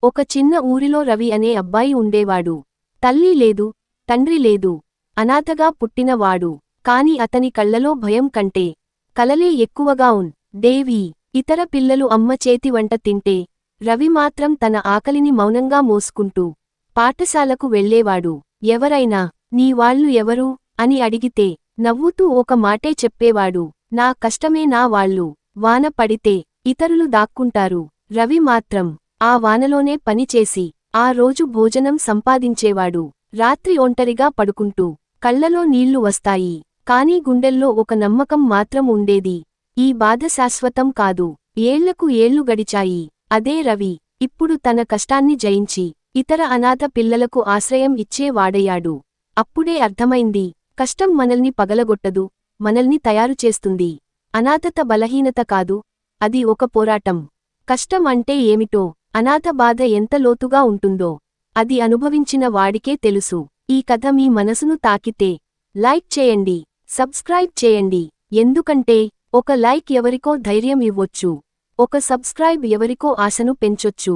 ఒక చిన్న ఊరిలో రవి అనే అబ్బాయి ఉండేవాడు. తల్లి లేదు, తండ్రి లేదు, అనాథగా పుట్టినవాడు. కాని అతని కళ్లలో భయం కంటే కలలే ఎక్కువగా దేవి. ఇతర పిల్లలు అమ్మ చేతి వంట తింటే రవి మాత్రం తన ఆకలిని మౌనంగా మోసుకుంటూ పాఠశాలకు వెళ్ళేవాడు. ఎవరైనా నీ వాళ్ళు ఎవరు అని అడిగితే నవ్వుతూ ఒక మాటే చెప్పేవాడు, నా కష్టమే నా వాళ్ళు. వాన పడితే ఇతరులు దాక్కుంటారు, రవి మాత్రం ఆ వానలోనే పనిచేసి ఆ రోజు భోజనం సంపాదించేవాడు. రాత్రి ఒంటరిగా పడుకుంటూ కళ్లలో నీళ్లు వస్తాయి, కానీ గుండెల్లో ఒక నమ్మకం మాత్రం ఉండేది, ఈ బాధ శాశ్వతం కాదు. ఏళ్లకు ఏళ్లు గడిచాయి. అదే రవి ఇప్పుడు తన కష్టాన్ని జయించి ఇతర అనాథ పిల్లలకు ఆశ్రయం ఇచ్చేవాడయ్యాడు. అప్పుడే అర్థమైంది, కష్టం మనల్ని పగలగొట్టదు, మనల్ని తయారు చేస్తుంది. అనాథత బలహీనత కాదు, అది ఒక పోరాటం. కష్టం అంటే ఏమిటో, అనాథ బాధ ఎంత లోతుగా ఉంటుందో అది అనుభవించిన వాడికే తెలుసు. ఈ కథ మీ మనసును తాకితే లైక్ చేయండి, సబ్స్క్రైబ్ చేయండి. ఎందుకంటే ఒక లైక్ ఎవరికో ధైర్యం ఇవ్వొచ్చు, ఒక సబ్స్క్రైబ్ ఎవరికో ఆశను పెంచొచ్చు.